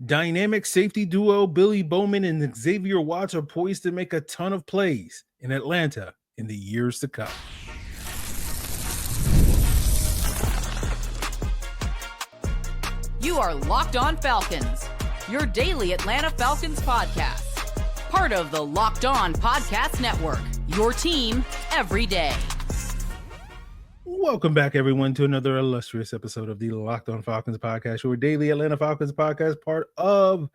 Dynamic safety duo Billy Bowman and Xavier Watts are poised to make a ton of plays in Atlanta in the years to come. You are Locked On Falcons, your daily Atlanta Falcons podcast. Part of the Locked On Podcast Network, your team every day. Welcome back, everyone, to another illustrious episode of the Locked On Falcons podcast, your daily Atlanta Falcons podcast, part of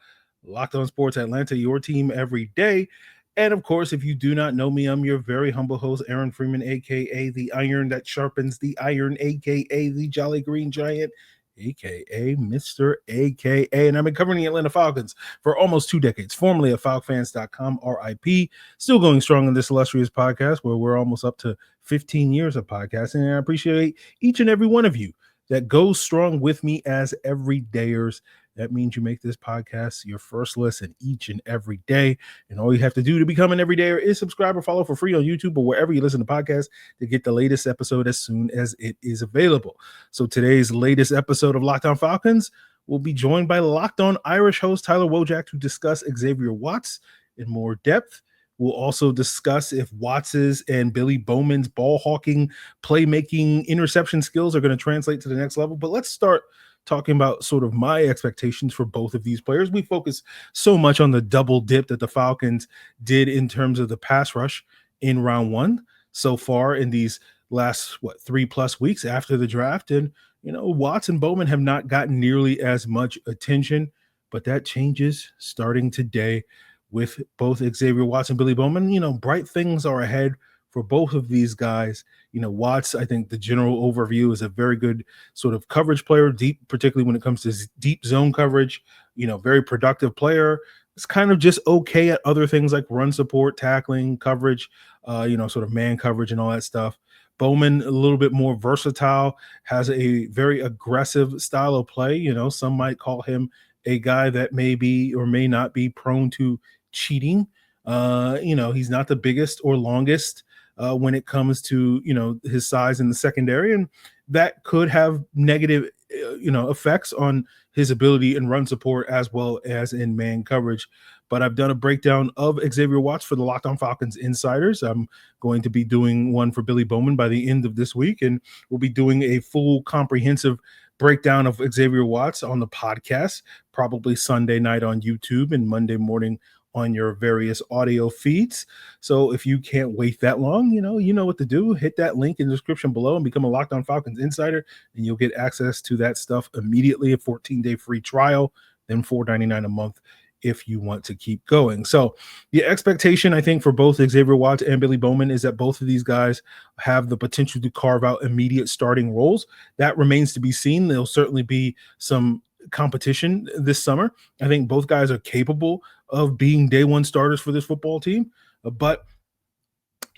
Locked On Sports Atlanta, your team every day. And of course, if you do not know me, I'm your very humble host, Aaron Freeman, aka the iron that sharpens the iron, aka the Jolly Green Giant, aka Mr. AKA. And I've been covering the Atlanta Falcons for almost 2 decades, formerly at FalcFans.com, RIP. Still going strong in this illustrious podcast where we're almost up to 15 years of podcasting. And I appreciate each and every one of you that goes strong with me as everydayers. That means you make this podcast your first listen each and every day. And all you have to do to become an everydayer is subscribe or follow for free on YouTube or wherever you listen to podcasts to get the latest episode as soon as it is available. So today's latest episode of Locked On Falcons will be joined by Locked On Irish host Tyler Wojciak to discuss Xavier Watts in more depth. We'll also discuss if Watts's and Billy Bowman's ball hawking, playmaking, interception skills are going to translate to the next level. But let's start talking about sort of my expectations for both of these players. We focus so much on the double dip that the Falcons did in terms of the pass rush in round one so far in these last, 3+ weeks after the draft. And, Watts and Bowman have not gotten nearly as much attention, but that changes starting today with both Xavier Watts and Billy Bowman. Bright things are ahead for both of these guys. Watts, I think the general overview is a very good sort of coverage player, deep, particularly when it comes to deep zone coverage, very productive player. It's kind of just okay at other things like run support, tackling, coverage, sort of man coverage and all that stuff. Bowman, a little bit more versatile, has a very aggressive style of play. Some might call him a guy that may be or may not be prone to cheating. He's not the biggest or longest when it comes to, his size in the secondary. And that could have negative, effects on his ability in run support as well as in man coverage. But I've done a breakdown of Xavier Watts for the Locked On Falcons Insiders. I'm going to be doing one for Billy Bowman by the end of this week, and we'll be doing a full comprehensive breakdown of Xavier Watts on the podcast, probably Sunday night on YouTube and Monday morning on your various audio feeds. So if you can't wait that long, you know what to do. Hit that link in the description below and become a Locked On Falcons Insider, and you'll get access to that stuff immediately. A 14-day free trial, then $4.99 a month if you want to keep going. So the expectation, I think, for both Xavier Watts and Billy Bowman is that both of these guys have the potential to carve out immediate starting roles. That remains to be seen. There'll certainly be some competition this summer. I think both guys are capable of being day one starters for this football team, but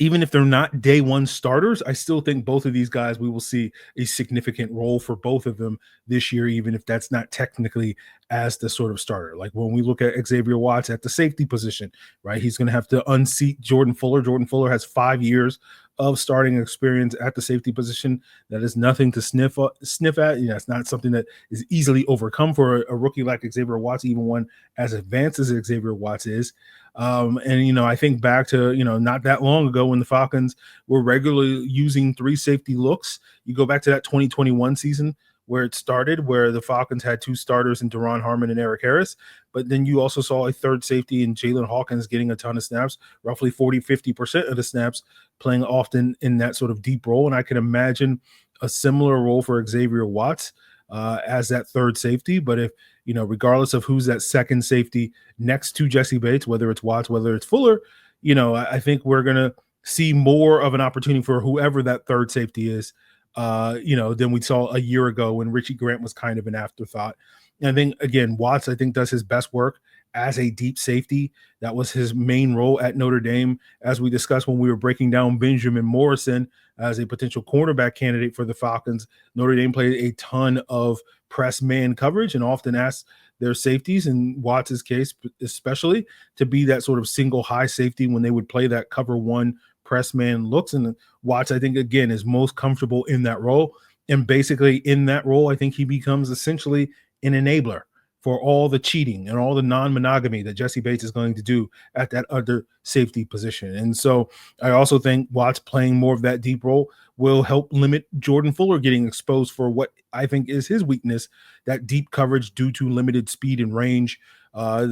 even if they're not day one starters, I still think both of these guys, we will see a significant role for both of them this year, even if that's not technically as the sort of starter. Like when we look at Xavier Watts at the safety position, right? He's going to have to unseat Jordan Fuller. Jordan Fuller has 5 years of starting experience at the safety position. That is nothing to sniff at. It's not something that is easily overcome for a rookie like Xavier Watts, even one as advanced as Xavier Watts is. I think back to, not that long ago when the Falcons were regularly using 3 safety looks. You go back to that 2021 season where it started, where the Falcons had 2 starters in Deron Harmon and Eric Harris. But then you also saw a third safety in Jalen Hawkins getting a ton of snaps, roughly 40-50% of the snaps, playing often in that sort of deep role. And I can imagine a similar role for Xavier Watts as that third safety. But if, regardless of who's that second safety next to Jesse Bates, whether it's Watts, whether it's Fuller, I think we're going to see more of an opportunity for whoever that third safety is, than we saw a year ago when Richie Grant was kind of an afterthought. And I think, again, Watts, does his best work as a deep safety. That was his main role at Notre Dame, as we discussed when we were breaking down Benjamin Morrison as a potential cornerback candidate for the Falcons. Notre Dame played a ton of press man coverage and often asked their safeties, in Watts' case especially, to be that sort of single high safety when they would play that cover one press man looks. And Watts, I think, again, is most comfortable in that role. And basically in that role, I think he becomes essentially an enabler for all the cheating and all the non-monogamy that Jesse Bates is going to do at that other safety position. And so I also think Watts playing more of that deep role will help limit Jordan Fuller getting exposed for what I think is his weakness, that deep coverage due to limited speed and range.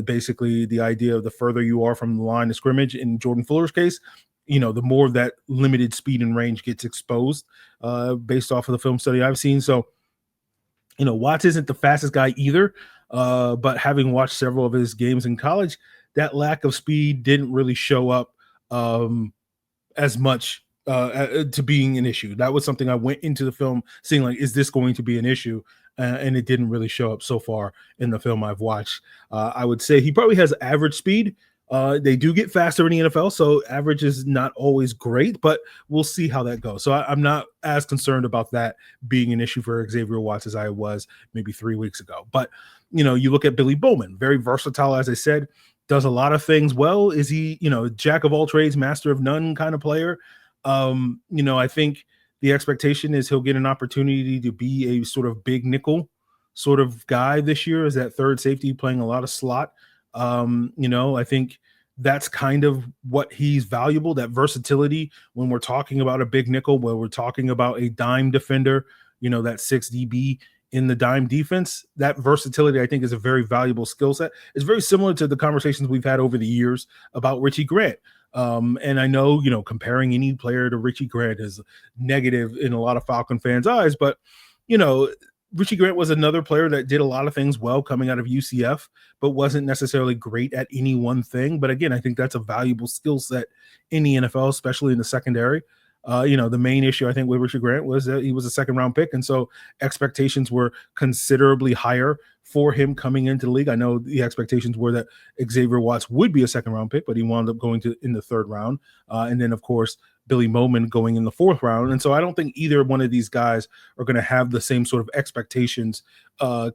Basically the idea of the further you are from the line of scrimmage in Jordan Fuller's case, the more of that limited speed and range gets exposed based off of the film study I've seen. So, Watts isn't the fastest guy either, but having watched several of his games in college, that lack of speed didn't really show up as much to being an issue. That was something I went into the film seeing like, is this going to be an issue? And it didn't really show up so far in the film I've watched. I would say he probably has average speed. They do get faster in the NFL, so average is not always great, but we'll see how that goes. So I'm not as concerned about that being an issue for Xavier Watts as I was maybe 3 weeks ago. But, you look at Billy Bowman, very versatile, as I said, does a lot of things well. Is he, jack of all trades, master of none kind of player? I think the expectation is he'll get an opportunity to be a sort of big nickel sort of guy this year as that third safety playing a lot of slot. I think that's kind of what he's valuable, that versatility when we're talking about a big nickel, where we're talking about a dime defender, that 6 DB in the dime defense. That versatility, I think, is a very valuable skill set. It's very similar to the conversations we've had over the years about Richie Grant. And I know, comparing any player to Richie Grant is negative in a lot of Falcon fans' eyes, but, Richie Grant was another player that did a lot of things well coming out of UCF, but wasn't necessarily great at any one thing. But again, I think that's a valuable skill set in the NFL, especially in the secondary. The main issue I think with Richie Grant was that he was a second-round pick, and so expectations were considerably higher for him coming into the league. I know the expectations were that Xavier Watts would be a second-round pick, but he wound up going in the third round. And then, of course, Billy Bowman going in the fourth round. And so I don't think either one of these guys are going to have the same sort of expectations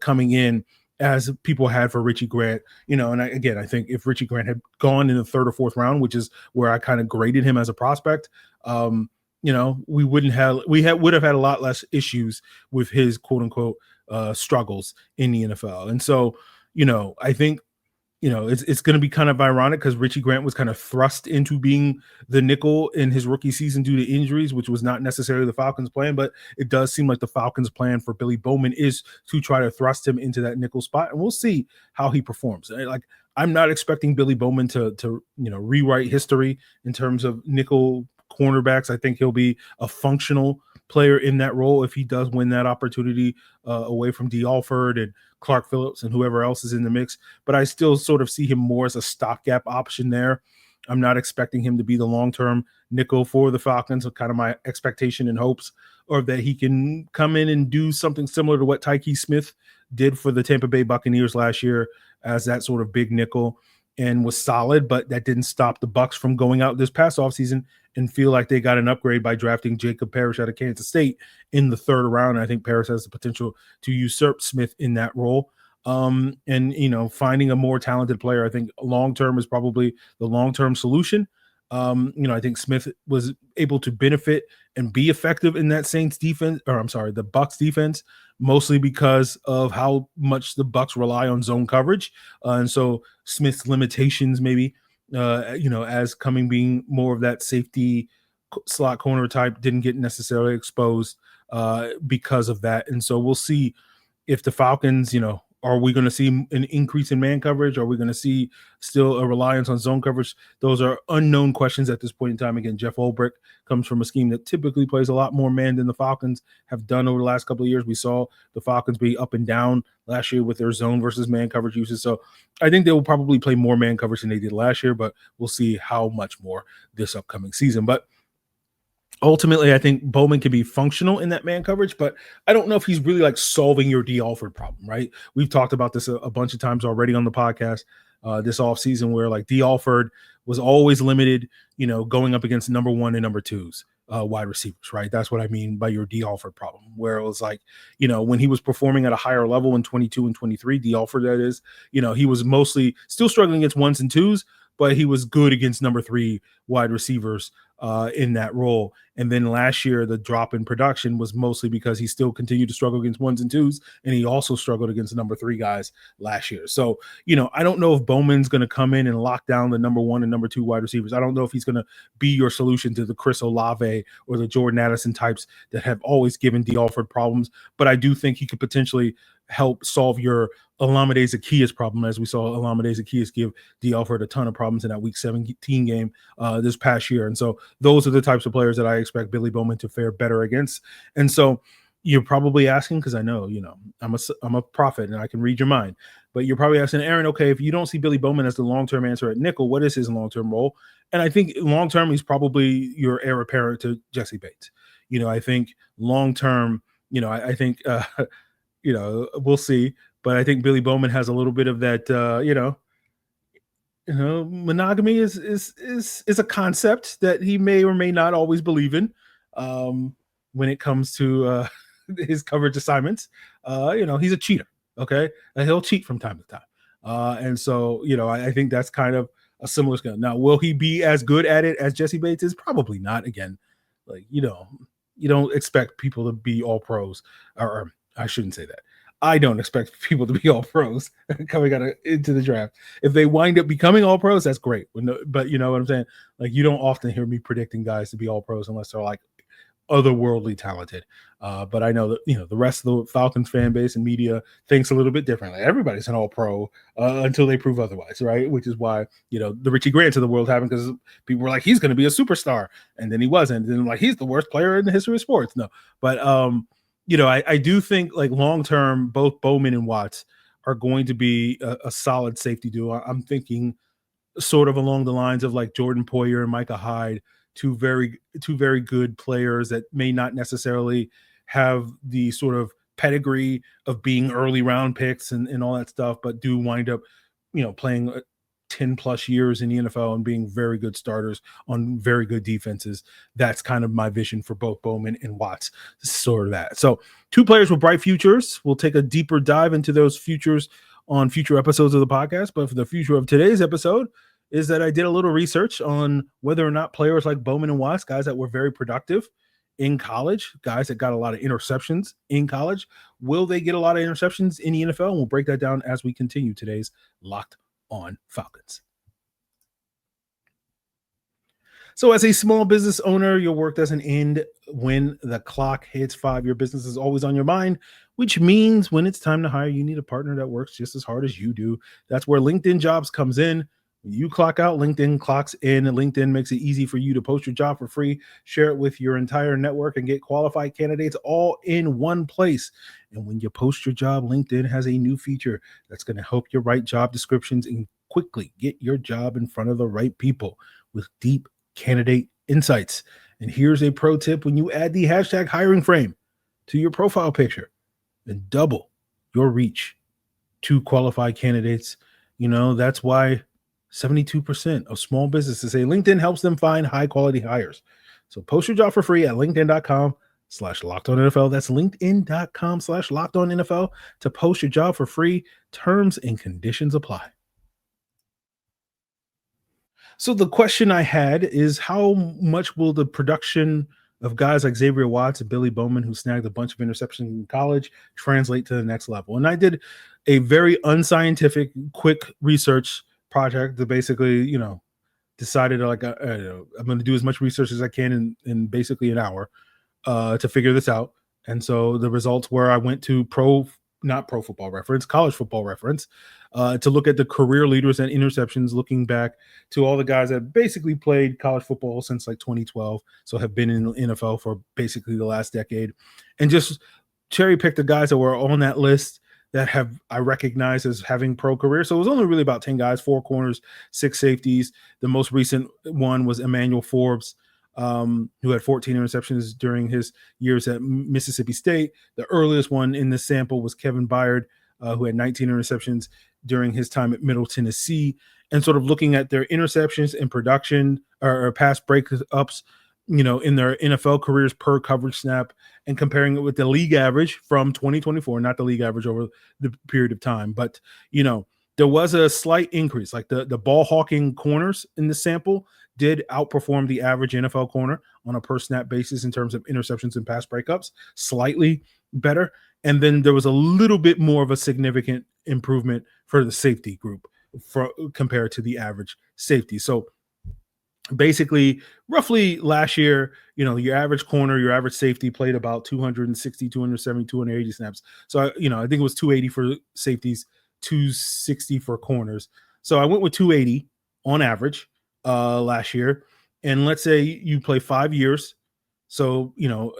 coming in as people had for Richie Grant, and I think if Richie Grant had gone in the third or fourth round, which is where I kind of graded him as a prospect, we would have had a lot less issues with his quote unquote struggles in the NFL. And so, I think, it's going to be kind of ironic because Richie Grant was kind of thrust into being the nickel in his rookie season due to injuries, which was not necessarily the Falcons' plan, but it does seem like the Falcons' plan for Billy Bowman is to try to thrust him into that nickel spot, and we'll see how he performs. Like, I'm not expecting Billy Bowman to rewrite history in terms of nickel cornerbacks. I think he'll be a functional player in that role if he does win that opportunity away from D. Alford and Clark Phillips and whoever else is in the mix. But I still sort of see him more as a stopgap option there. I'm not expecting him to be the long-term nickel for the Falcons, kind of my expectation and hopes, or that he can come in and do something similar to what Tyke Smith did for the Tampa Bay Buccaneers last year as that sort of big nickel, and was solid, but that didn't stop the Bucs from going out this past offseason and feel like they got an upgrade by drafting Jacob Parrish out of Kansas State in the third round. I think Parrish has the potential to usurp Smith in that role. And finding a more talented player, I think long-term is probably the long-term solution. I think Smith was able to benefit and be effective in that Saints defense, the Bucs defense, mostly because of how much the Bucs rely on zone coverage. And so Smith's limitations maybe, as being more of that safety slot corner type didn't get necessarily exposed because of that. And so we'll see if the Falcons, are we going to see an increase in man coverage? Are we going to see still a reliance on zone coverage? Those are unknown questions at this point in time. Again, Jeff Ulbrich comes from a scheme that typically plays a lot more man than the Falcons have done over the last couple of years. We saw the Falcons be up and down last year with their zone versus man coverage uses. So I think they will probably play more man coverage than they did last year, but we'll see how much more this upcoming season. But ultimately, I think Bowman can be functional in that man coverage, but I don't know if he's really like solving your D. Alford problem, right? We've talked about this a bunch of times already on the podcast this offseason, where like D. Alford was always limited, going up against number one and number twos wide receivers, right? That's what I mean by your D. Alford problem, where it was like, when he was performing at a higher level in 22 and 23, D. Alford, that is, he was mostly still struggling against ones and twos, but he was good against number three wide receivers in that role. And then last year, the drop in production was mostly because he still continued to struggle against ones and twos, and he also struggled against the number 3 guys last year. So, I don't know if Bowman's going to come in and lock down the number 1 and number 2 wide receivers. I don't know if he's going to be your solution to the Chris Olave or the Jordan Addison types that have always given D. Alford problems. But I do think he could potentially help solve your Olamide Zaccheaus problem, as we saw Olamide Zaccheaus give D. Alford a ton of problems in that Week 17 game this past year. And so those are the types of players that I expect Billy Bowman to fare better against. And so you're probably asking, because I know, I'm a prophet and I can read your mind, but you're probably asking, Aaron, okay, if you don't see Billy Bowman as the long-term answer at nickel, what is his long-term role? And I think long-term, he's probably your heir apparent to Jesse Bates. I think long-term, I think, we'll see. But I think Billy Bowman has a little bit of that, monogamy is a concept that he may or may not always believe in when it comes to his coverage assignments. He's a cheater. Okay, and he'll cheat from time to time. And so, I think that's kind of a similar skill. Now, will he be as good at it as Jesse Bates is? Probably not. Again, you don't expect people to be all pros, or I shouldn't say that. I don't expect people to be all pros coming into the draft. If they wind up becoming all pros, that's great. But you know what I'm saying? You don't often hear me predicting guys to be all pros unless they're otherworldly talented. But I know that, the rest of the Falcons fan base and media thinks a little bit differently. Everybody's an all pro until they prove otherwise, right? Which is why, the Richie Grants of the world happened, because people were like, he's going to be a superstar. And then he wasn't. And then he's the worst player in the history of sports. No, but, I do think long-term, both Bowman and Watts are going to be a solid safety duo. I'm thinking sort of along the lines of Jordan Poyer and Micah Hyde, two very good players that may not necessarily have the sort of pedigree of being early round picks and all that stuff, but do wind up, playing 10 plus years in the NFL and being very good starters on very good defenses. That's kind of my vision for both Bowman and Watts, sort of that. So 2 players with bright futures. We'll take a deeper dive into those futures on future episodes of the podcast. But for the future of today's episode is that I did a little research on whether or not players like Bowman and Watts, guys that were very productive in college, guys that got a lot of interceptions in college, will they get a lot of interceptions in the NFL? And we'll break that down as we continue today's Locked On Falcons. So as a small business owner, your work doesn't end when the clock hits 5. Your business is always on your mind, which means when it's time to hire, you need a partner that works just as hard as you do. That's where LinkedIn Jobs comes in. When you clock out, LinkedIn clocks in, and LinkedIn makes it easy for you to post your job for free, share it with your entire network, and get qualified candidates all in one place. And when you post your job, LinkedIn has a new feature that's going to help you write job descriptions and quickly get your job in front of the right people with deep candidate insights. And here's a pro tip: when you add the hashtag hiring frame to your profile picture, and double your reach to qualified candidates. That's why 72% of small businesses say LinkedIn helps them find high quality hires. So post your job for free at linkedin.com/LockedOnNFL. That's linkedin.com/LockedOnNFL to post your job for free. Terms and conditions apply. So the question I had is, how much will the production of guys like Xavier Watts and Billy Bowman, who snagged a bunch of interceptions in college, translate to the next level? And I did a very unscientific, quick research project that basically, decided I'm going to do as much research as I can in basically an hour to figure this out. And so the results were, I went to not Pro Football Reference, College Football Reference, to look at the career leaders and interceptions, looking back to all the guys that basically played college football since 2012, so have been in the NFL for basically the last decade, and just cherry picked the guys that were on that list that I recognize as having pro careers. So it was only really about 10 guys, 4 corners, 6 safeties. The most recent one was Emmanuel Forbes, who had 14 interceptions during his years at Mississippi State. The earliest one in the sample was Kevin Byard, who had 19 interceptions during his time at Middle Tennessee. And sort of looking at their interceptions and production or pass breakups, in their NFL careers per coverage snap, and comparing it with the league average from 2024, not the league average over the period of time, but, their there was a slight increase. Like the ball hawking corners in the sample did outperform the average NFL corner on a per snap basis in terms of interceptions and pass breakups, slightly better. And then there was a little bit more of a significant improvement for the safety group compared to the average safety. So basically, roughly last year, your average corner, your average safety played about 260, 270, 280 snaps. So, I think it was 280 for safeties, 260 for corners. So I went with 280 on average last year. And let's say you play 5 years. So,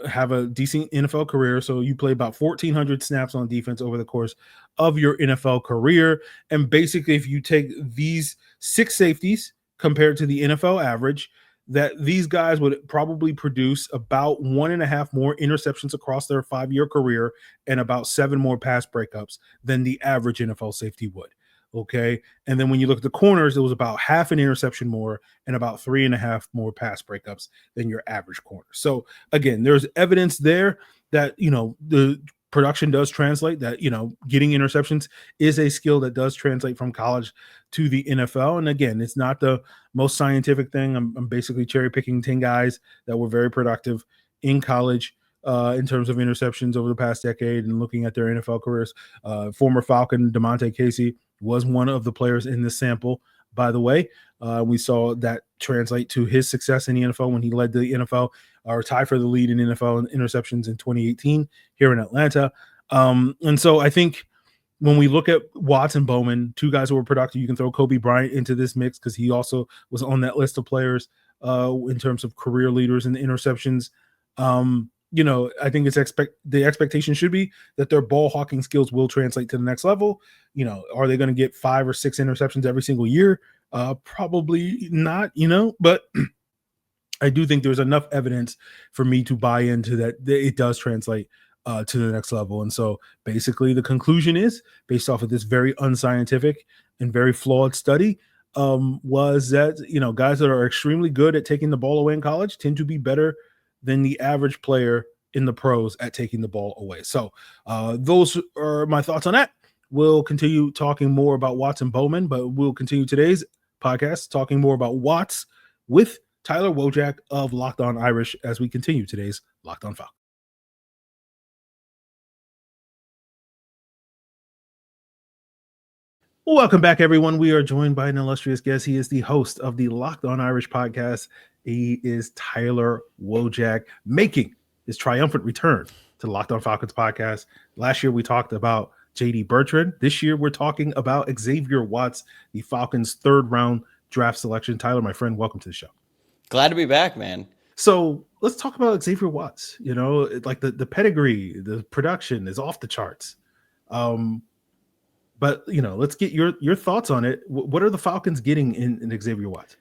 have a decent NFL career. So you play about 1,400 snaps on defense over the course of your NFL career. And basically, if you take these 6 safeties compared to the NFL average, that these guys would probably produce about 1.5 more interceptions across their 5-year career and about 7 more pass breakups than the average NFL safety would. Okay. And then when you look at the corners, it was about half an interception more and about 3.5 more pass breakups than your average corner. So again, there's evidence there that, the production does translate, that, getting interceptions is a skill that does translate from college to the NFL. And again, it's not the most scientific thing. I'm basically cherry picking 10 guys that were very productive in college in terms of interceptions over the past decade and looking at their NFL careers. Former Falcon DeMonte Casey was one of the players in this sample, by the way. We saw that translate to his success in the NFL when he led the NFL, or tied for the lead in NFL interceptions in 2018 here in Atlanta. And so I think when we look at Watts and Bowman, 2 guys who were productive, you can throw Kobe Bryant into this mix because he also was on that list of players in terms of career leaders in the interceptions. I think the expectation should be that their ball hawking skills will translate to the next level. Are they going to get 5 or 6 interceptions every single year? Probably not, but I do think there's enough evidence for me to buy into that it does translate to the next level. And so basically the conclusion is, based off of this very unscientific and very flawed study, was that, guys that are extremely good at taking the ball away in college tend to be better than the average player in the pros at taking the ball away. So those are my thoughts on that. We'll continue talking more about Watts and Bowman, but we'll continue today's podcast talking more about Watts with Tyler Wojciak of Locked On Irish as we continue today's Locked On Falcons. Welcome back, everyone. We are joined by an illustrious guest. He is the host of the Locked On Irish podcast. He is Tyler Wojciak, making his triumphant return to the Locked On Falcons podcast. Last year, we talked about J.D. Bertrand. This year, we're talking about Xavier Watts, the Falcons' 3rd-round draft selection. Tyler, my friend, welcome to the show. Glad to be back, man. So let's talk about Xavier Watts. Like the pedigree, the production is off the charts. But, let's get your thoughts on it. What are the Falcons getting in Xavier Watts?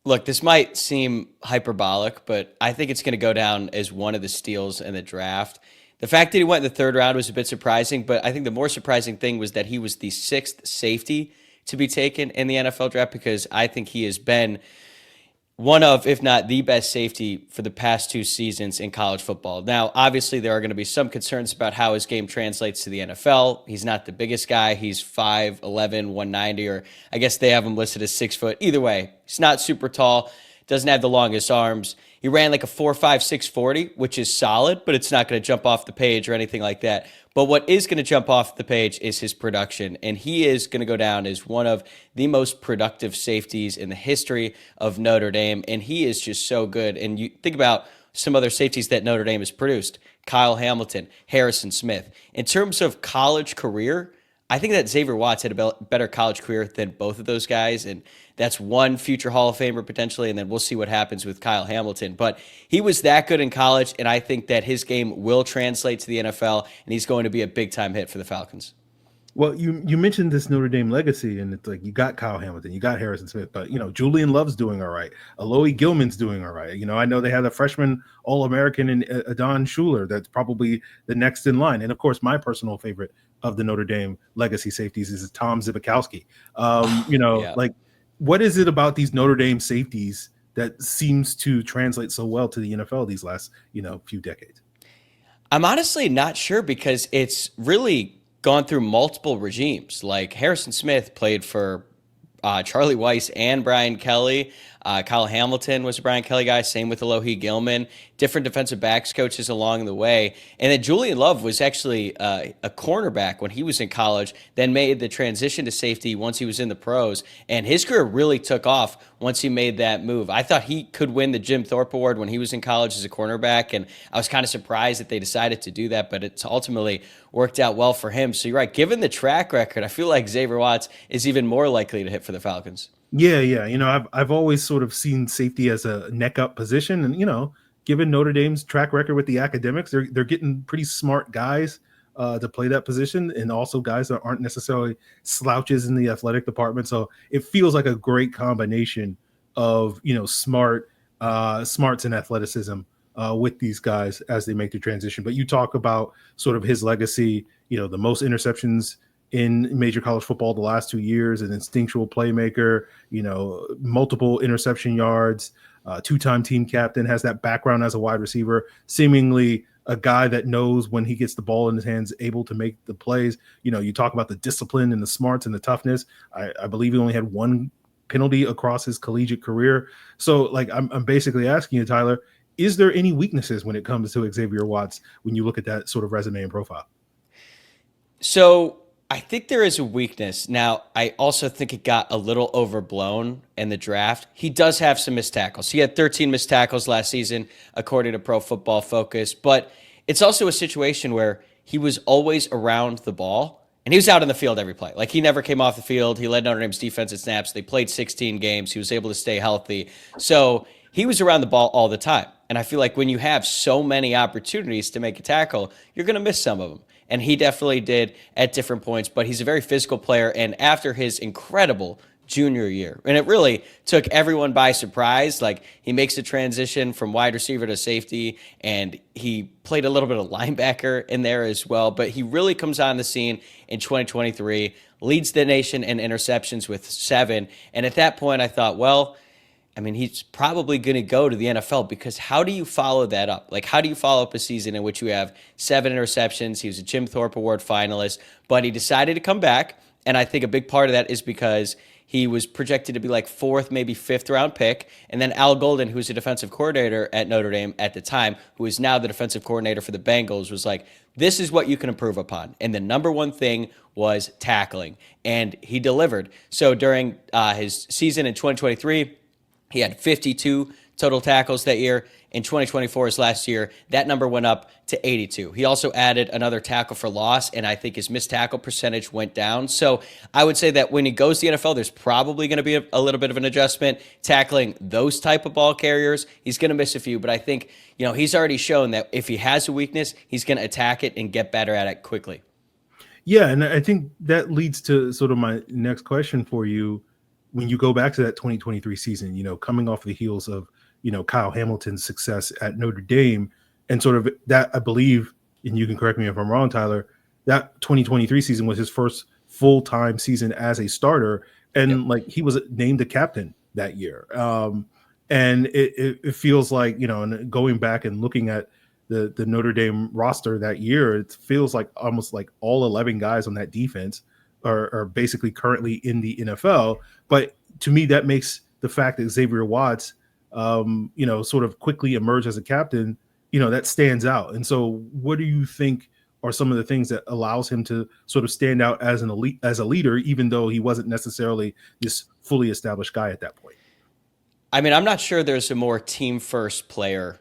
Look, this might seem hyperbolic, but I think it's going to go down as one of the steals in the draft. The fact that he went in the 3rd round was a bit surprising, but I think the more surprising thing was that he was the 6th safety to be taken in the NFL draft, because I think he has been one of, if not the best safety for the past 2 seasons in college football. Now, obviously, there are going to be some concerns about how his game translates to the NFL. He's not the biggest guy. He's 5'11", 190, or I guess they have him listed as 6 foot. Either way, he's not super tall, doesn't have the longest arms. He ran like a 4.5, 640, which is solid, but it's not going to jump off the page or anything like that. But what is going to jump off the page is his production, and he is going to go down as one of the most productive safeties in the history of Notre Dame, and he is just so good. And you think about some other safeties that Notre Dame has produced: Kyle Hamilton, Harrison Smith. In terms of college career, I think that Xavier Watts had a better college career than both of those guys, and that's one future Hall of Famer potentially, and then we'll see what happens with Kyle Hamilton. But he was that good in college, and I think that his game will translate to the NFL, and he's going to be a big-time hit for the Falcons. Well, you mentioned this Notre Dame legacy, and it's like you got Kyle Hamilton, you got Harrison Smith, but Julian Love's doing all right. Alohi Gilman's doing all right. I know they have a freshman All-American in Adon Schuler that's probably the next in line. And of course, my personal favorite of the Notre Dame legacy safeties is Tom Zibikowski. Yeah. Like, what is it about these Notre Dame safeties that seems to translate so well to the NFL these last few decades? I'm honestly not sure, because it's really gone through multiple regimes. Like Harrison Smith played for Charlie Weiss and Brian Kelly. Kyle Hamilton was a Brian Kelly guy. Same with Alohi Gilman. Different defensive backs coaches along the way. And then Julian Love was actually a cornerback when he was in college, then made the transition to safety once he was in the pros. And his career really took off once he made that move. I thought he could win the Jim Thorpe Award when he was in college as a cornerback. And I was kind of surprised that they decided to do that, but it's ultimately worked out well for him. So you're right. Given the track record, I feel like Xavier Watts is even more likely to hit for the Falcons. Yeah. I've always sort of seen safety as a neck up position, and given Notre Dame's track record with the academics, they're getting pretty smart guys to play that position, and also guys that aren't necessarily slouches in the athletic department. So it feels like a great combination of smarts and athleticism with these guys as they make the transition. But you talk about sort of his legacy, the most interceptions in major college football the last 2 years, an instinctual playmaker, multiple interception yards, two-time team captain, has that background as a wide receiver, seemingly a guy that knows when he gets the ball in his hands, able to make the plays. You talk about the discipline and the smarts and the toughness. I believe he only had one penalty across his collegiate career. So like, I'm basically asking you, Tyler, is there any weaknesses when it comes to Xavier Watts when you look at that sort of resume and profile? So I think there is a weakness. Now, I also think it got a little overblown in the draft. He does have some missed tackles. He had 13 missed tackles last season, according to Pro Football Focus. But it's also a situation where he was always around the ball, and he was out in the field every play. Like, he never came off the field. He led Notre Dame's defense in snaps. They played 16 games. He was able to stay healthy. So he was around the ball all the time. And I feel like when you have so many opportunities to make a tackle, you're going to miss some of them. And he definitely did at different points, but he's a very physical player. And after his incredible junior year, and it really took everyone by surprise, like he makes the transition from wide receiver to safety, and he played a little bit of linebacker in there as well. But he really comes on the scene in 2023, leads the nation in interceptions with 7. And at that point, I thought, well, I mean, he's probably going to go to the NFL, because how do you follow that up? Like, how do you follow up a season in which you have 7 interceptions? He was a Jim Thorpe Award finalist, but he decided to come back. And I think a big part of that is because he was projected to be like 4th, maybe 5th round pick. And then Al Golden, who was a defensive coordinator at Notre Dame at the time, who is now the defensive coordinator for the Bengals, was like, this is what you can improve upon. And the number one thing was tackling. And he delivered. So during his season in 2023, he had 52 total tackles that year. In 2024, his last year, that number went up to 82. He also added another tackle for loss, and I think his missed tackle percentage went down. So I would say that when he goes to the NFL, there's probably going to be a little bit of an adjustment. Tackling those type of ball carriers, he's going to miss a few, but I think he's already shown that if he has a weakness, he's going to attack it and get better at it quickly. Yeah, and I think that leads to sort of my next question for you. When you go back to that 2023 season, coming off the heels of, Kyle Hamilton's success at Notre Dame, and sort of that, I believe, and you can correct me if I'm wrong, Tyler, that 2023 season was his first full-time season as a starter. And like, he was named a captain that year. And it feels like, and going back and looking at the Notre Dame roster that year, it feels like almost like all 11 guys on that defense are basically currently in the NFL. But to me, that makes the fact that Xavier Watts, sort of quickly emerged as a captain, that stands out. And so what do you think are some of the things that allows him to sort of stand out as a leader, even though he wasn't necessarily this fully established guy at that point? I mean, I'm not sure there's a more team first player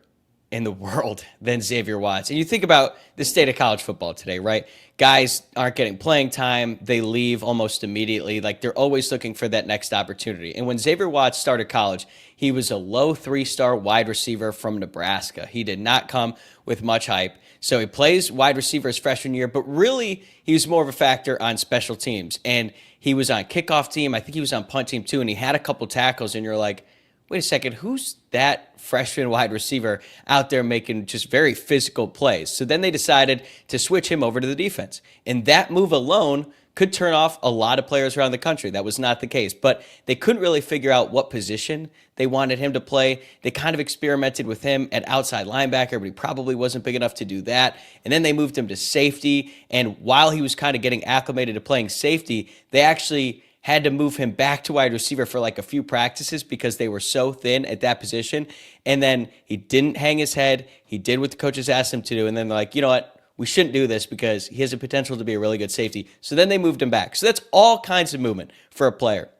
in the world than Xavier Watts. And you think about the state of college football today, right? Guys aren't getting playing time. They leave almost immediately. Like, they're always looking for that next opportunity. And when Xavier Watts started college, he was a low 3-star wide receiver from Nebraska. He did not come with much hype. So he plays wide receiver his freshman year, but really he was more of a factor on special teams. And he was on kickoff team. I think he was on punt team too. And he had a couple tackles, and you're like, wait a second, who's that freshman wide receiver out there making just very physical plays? So then they decided to switch him over to the defense. And that move alone could turn off a lot of players around the country. That was not the case, but they couldn't really figure out what position they wanted him to play. They kind of experimented with him at outside linebacker, but he probably wasn't big enough to do that. And then they moved him to safety. And while he was kind of getting acclimated to playing safety, they actually had to move him back to wide receiver for like a few practices because they were so thin at that position. And then he didn't hang his head. He did what the coaches asked him to do. And then they're like, you know what? We shouldn't do this because he has a potential to be a really good safety. So then they moved him back. So that's all kinds of movement for a player.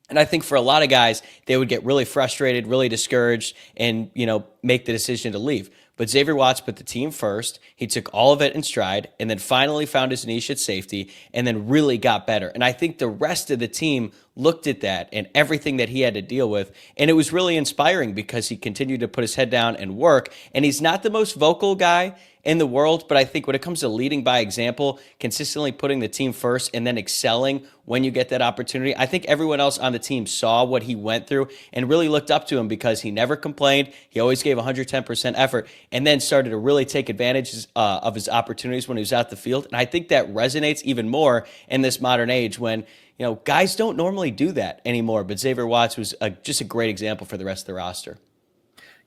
And I think for a lot of guys, they would get really frustrated, really discouraged, and, make the decision to leave. But Xavier Watts put the team first. He took all of it in stride and then finally found his niche at safety and then really got better. And I think the rest of the team looked at that and everything that he had to deal with. And it was really inspiring because he continued to put his head down and work. And he's not the most vocal guy in the world, but I think when it comes to leading by example, consistently putting the team first and then excelling when you get that opportunity, I think everyone else on the team saw what he went through and really looked up to him because he never complained. He always gave 110% effort and then started to really take advantage of his opportunities when he was out the field. And I think that resonates even more in this modern age when, guys don't normally do that anymore. But Xavier Watts was just a great example for the rest of the roster.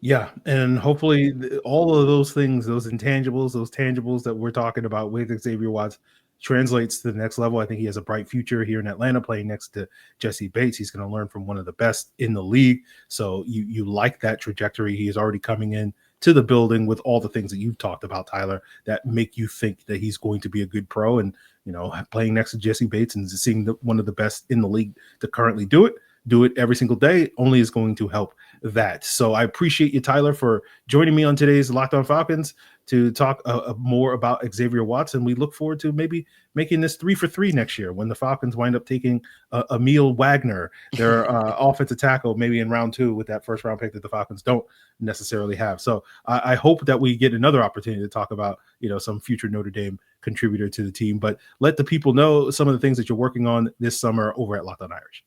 Yeah, and hopefully all of those things, those intangibles, those tangibles that we're talking about with Xavier Watts translates to the next level. I think he has a bright future here in Atlanta playing next to Jesse Bates. He's going to learn from one of the best in the league. So you like that trajectory. He is already coming in to the building with all the things that you've talked about, Tyler, that make you think that he's going to be a good pro. And, playing next to Jesse Bates and seeing one of the best in the league to currently do it every single day only is going to help that. So I appreciate you, Tyler, for joining me on today's Locked On Falcons to talk more about Xavier Watts. And we look forward to maybe making this 3 for 3 next year when the Falcons wind up taking Emil Wagner, their offensive tackle, maybe in round 2 with that first round pick that the Falcons don't necessarily have. So I hope that we get another opportunity to talk about, some future Notre Dame contributor to the team. But let the people know some of the things that you're working on this summer over at Locked On Irish.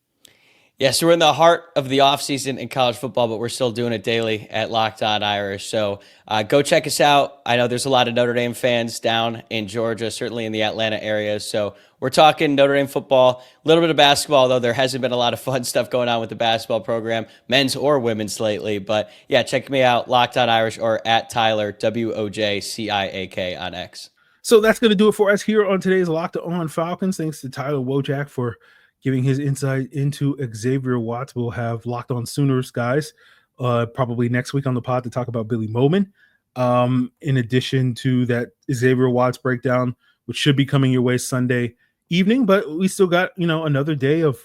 Yeah, so we're in the heart of the offseason in college football, but we're still doing it daily at Locked On Irish. So go check us out. I know there's a lot of Notre Dame fans down in Georgia, certainly in the Atlanta area. So we're talking Notre Dame football, a little bit of basketball, though there hasn't been a lot of fun stuff going on with the basketball program, men's or women's lately. But yeah, check me out, Locked On Irish or at Tyler, WOJCIAK on X. So that's going to do it for us here on today's Locked On Falcons. Thanks to Tyler Wojciak for giving his insight into Xavier Watts. We'll have Locked On Sooners guys probably next week on the pod to talk about Billy Bowman. In addition to that Xavier Watts breakdown, which should be coming your way Sunday evening, but we still got, another day of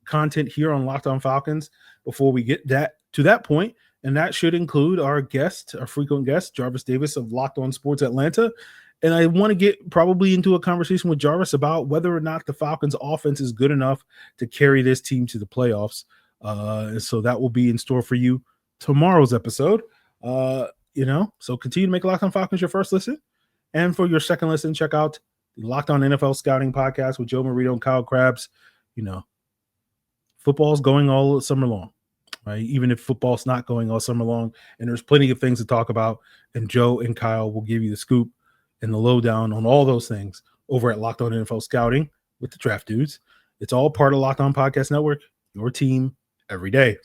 content here on Locked On Falcons before we get to that point. And that should include our frequent guest, Jarvis Davis of Locked On Sports Atlanta. And I want to get probably into a conversation with Jarvis about whether or not the Falcons offense is good enough to carry this team to the playoffs. So that will be in store for you tomorrow's episode. So continue to make Locked On Falcons your first listen. And for your second listen, check out the Locked On NFL Scouting podcast with Joe Marino and Kyle Krabs. Football's going all summer long, right? Even if football's not going all summer long, and there's plenty of things to talk about, and Joe and Kyle will give you the scoop and the lowdown on all those things over at Locked On NFL Scouting with the Draft Dudes. It's all part of Locked On Podcast Network, your team every day.